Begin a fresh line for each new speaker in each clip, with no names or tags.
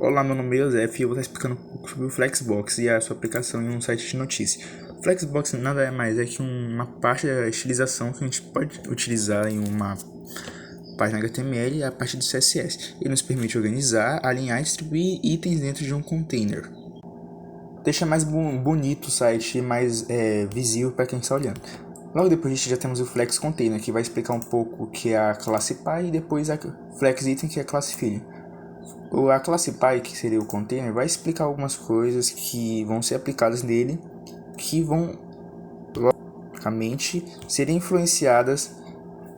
Olá, meu nome é Joseph e eu vou estar explicando um pouco sobre o Flexbox e a sua aplicação em um site de notícia. O Flexbox nada mais é que uma parte da estilização que a gente pode utilizar em uma página HTML a partir do CSS. Ele nos permite organizar, alinhar e distribuir itens dentro de um container. Deixa mais bonito o site e mais visível para quem está olhando. Logo depois disso já temos o Flex Container, que vai explicar um pouco o que é a classe Py, e depois a Flex Item, que é a classe Filho. A classe Py, que seria o container, vai explicar algumas coisas que vão ser aplicadas nele, que vão logicamente ser influenciadas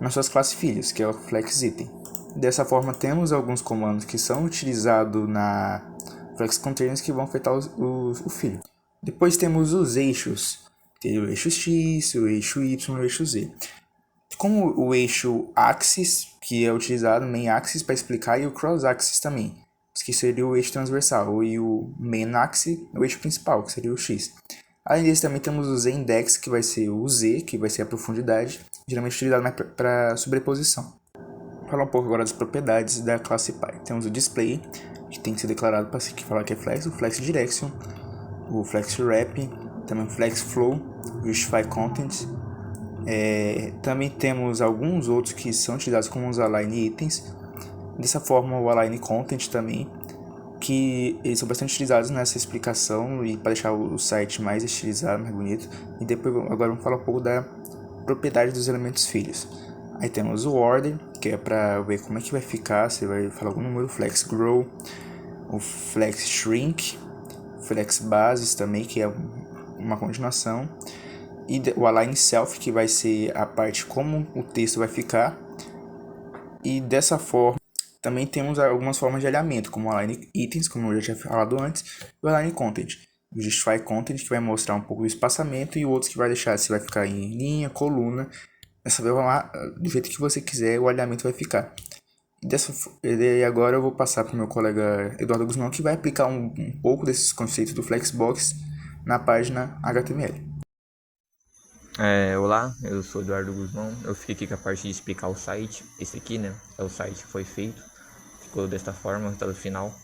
nas suas classes filhas, que é o Flex Item. Dessa forma temos alguns comandos que são utilizados na Flex Containers que vão afetar o filho. Depois temos os eixos, tem o eixo X, o eixo Y e o eixo Z. Como o eixo Axis, que é utilizado, main Axis, para explicar, e o Cross Axis também, que seria o eixo transversal, e o main Axis, o eixo principal, que seria o X. Além disso, também temos o Z-Index, que vai ser o Z, que vai ser a profundidade, geralmente utilizado para sobreposição. Vou falar um pouco agora das propriedades da classe Py. Temos o Display, que tem que ser declarado para falar que é Flex, o Flex Direction, o Flex Wrap, também o Flex Flow, o Justify Content. Também temos alguns outros que são utilizados como os Align Itens. Dessa forma, o Align Content também, que eles são bastante utilizados nessa explicação e para deixar o site mais estilizado, mais bonito. E depois, agora vamos falar um pouco da propriedade dos elementos filhos. Aí temos o Order, que é para ver como é que vai ficar, você vai falar algum número, Flex Grow, o Flex Shrink, Flex Bases também, que é uma continuação, e o Align Self, que vai ser a parte como o texto vai ficar. E dessa forma também temos algumas formas de alinhamento, como o Align Items, como eu já tinha falado antes, e o Align Content. O Justify Content, que vai mostrar um pouco do espaçamento, e o outro que vai deixar se vai ficar em linha, coluna, dessa forma, do jeito que você quiser, o alinhamento vai ficar. E agora eu vou passar para o meu colega Eduardo Guzmão, que vai aplicar um pouco desses conceitos do Flexbox na página HTML.
Olá, eu sou Eduardo Guzmão. Eu fiquei aqui com a parte de explicar o site. Esse aqui, né, é o site que foi feito. Ficou desta forma, o resultado final.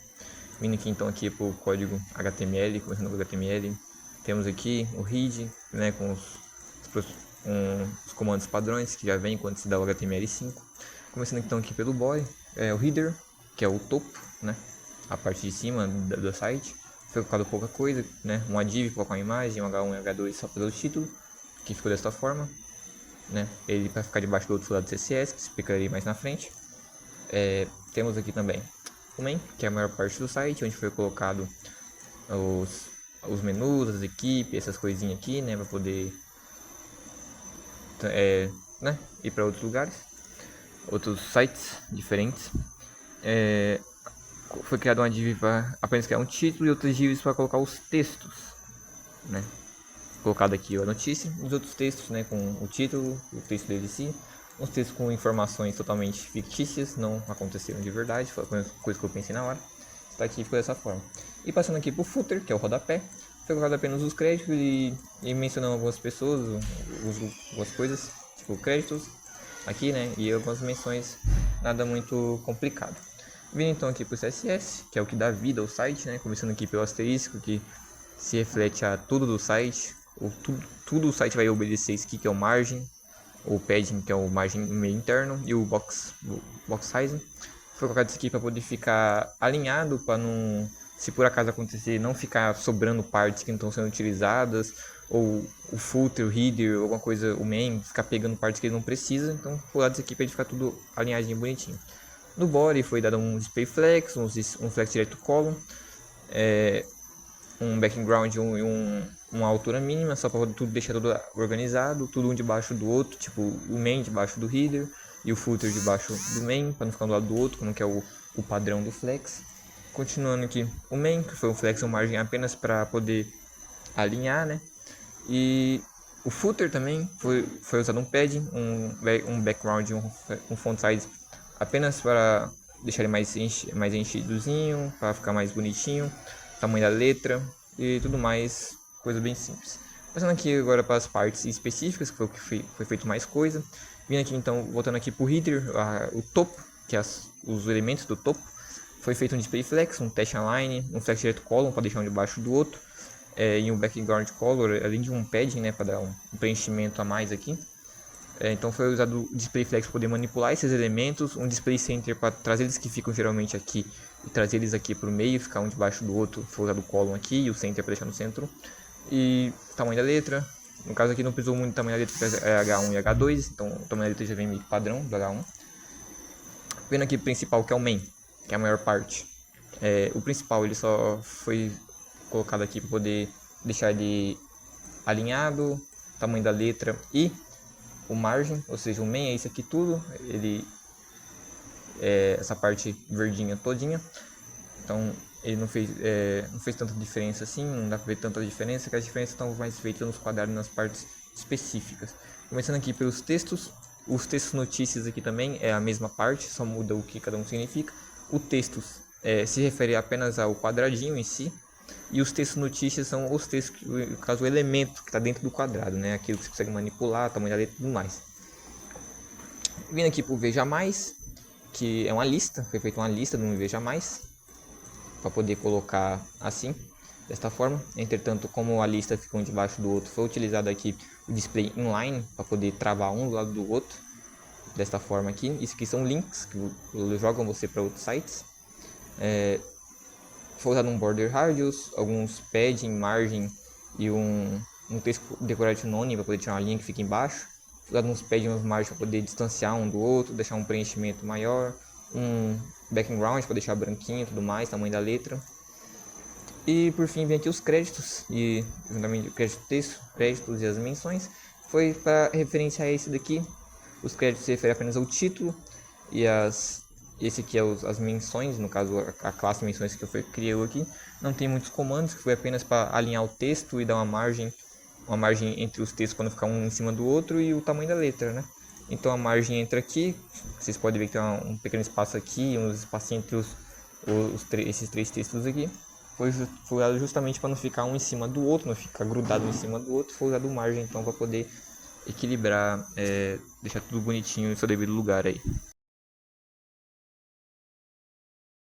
Vindo aqui então aqui para o código HTML, começando com o HTML. Temos aqui o head, né, com os comandos padrões que já vem quando se dá o HTML5. Começando então aqui pelo body, o header, que é o topo, né, a parte de cima do site. Foi colocado pouca coisa, né, uma div com uma imagem, um H1 e H2 só pelo título, que ficou desta forma, né? Ele vai ficar debaixo do outro lado do CSS, que explicarei mais na frente. Temos aqui também o main, que é a maior parte do site, onde foi colocado os menus, as equipes, essas coisinhas aqui, né, para poder né, ir para outros lugares, outros sites diferentes. Foi criada uma div para apenas criar um título e outras divs para colocar os textos, né? Colocado aqui a notícia, os outros textos, né, com o título, o texto dele em si, uns textos com informações totalmente fictícias, não aconteceram de verdade, foi a coisa que eu pensei na hora. Está aqui, ficou dessa forma. E passando aqui para o footer, que é o rodapé, foi colocado apenas os créditos e mencionando algumas pessoas, algumas coisas, tipo créditos aqui, né, e algumas menções, nada muito complicado. Vindo então aqui para o CSS, que é o que dá vida ao site, né, começando aqui pelo asterisco, que se reflete a tudo do site. Tudo o site vai obedecer isso aqui, que é o margin, o padding, que é o margem meio interno, e o box size. Foi colocado isso aqui para poder ficar alinhado, para não, se por acaso acontecer, não ficar sobrando partes que não estão sendo utilizadas, ou o footer, o header, alguma coisa, o main, ficar pegando partes que ele não precisa. Então, foi colocado isso aqui para ele ficar tudo alinhadinho, bonitinho. No body foi dado um display flex, um flex direto column, um background e uma altura mínima, só para tudo deixar tudo organizado, tudo um debaixo do outro, tipo o main debaixo do header e o footer debaixo do main, para não ficar um do lado do outro, como que é o padrão do flex. Continuando aqui, o main, que foi um flex, uma margem apenas para poder alinhar, né? E o footer também foi usado um padding, um background, um font size apenas para deixar ele mais enchidozinho, para ficar mais bonitinho, tamanho da letra e tudo mais, coisa bem simples. Passando aqui agora para as partes específicas, que foi o que foi feito mais coisa. Vindo aqui então, voltando aqui para o header, o topo, que é os elementos do topo. Foi feito um display flex, um test align, um flex direto column para deixar um debaixo do outro, e um background color, além de um padding, né, para dar um preenchimento a mais aqui. Então foi usado o display flex para poder manipular esses elementos, um display center para trazer eles que ficam geralmente aqui e trazer eles aqui para o meio, ficar um debaixo do outro. Foi usado o column aqui e o center para deixar no centro. E tamanho da letra, no caso aqui não precisou muito do tamanho da letra, porque é H1 e H2, então o tamanho da letra já vem meio padrão do H1. Vendo aqui o principal, que é o main, que é a maior parte. O principal ele só foi colocado aqui para poder deixar ele alinhado, tamanho da letra e o margem, ou seja, o main é isso aqui tudo, ele essa parte verdinha todinha. Então ele não fez tanta diferença assim, não dá pra ver tanta diferença, que as diferenças estão mais feitas nos quadrados, nas partes específicas. Começando aqui pelos textos, os textos notícias aqui também é a mesma parte, só muda o que cada um significa. O textos se refere apenas ao quadradinho em si, e os textos notícias são os textos, no caso o elemento que está dentro do quadrado, né? Aquilo que você consegue manipular, tamanho da letra e tudo mais. Vindo aqui para o Veja Mais, que é uma lista, foi feita uma lista do Veja Mais, para poder colocar assim, desta forma. Entretanto, como a lista ficou um debaixo do outro, foi utilizado aqui o display inline, para poder travar um do lado do outro, desta forma aqui. Isso aqui são links que jogam você para outros sites. Foi usado um border radius, alguns padding, margem e um texto decorativo none para poder tirar uma linha que fica embaixo. Foi usado uns padding e uns margens para poder distanciar um do outro, deixar um preenchimento maior. Um background para deixar branquinho e tudo mais, tamanho da letra. E por fim vem aqui os créditos, e juntamente o crédito texto, créditos e as menções. Foi para referenciar esse daqui. Os créditos se referem apenas ao título e esse aqui é as menções, no caso a classe menções que eu criei aqui. Não tem muitos comandos, que foi apenas para alinhar o texto e dar uma margem entre os textos para não ficar um em cima do outro, e o tamanho da letra, né? Então a margem entra aqui, vocês podem ver que tem um pequeno espaço aqui, uns espacinhos entre esses três textos aqui. Foi usado justamente para não ficar um em cima do outro, não ficar grudado em cima do outro. Foi usado margem então para poder equilibrar, deixar tudo bonitinho no seu devido lugar aí.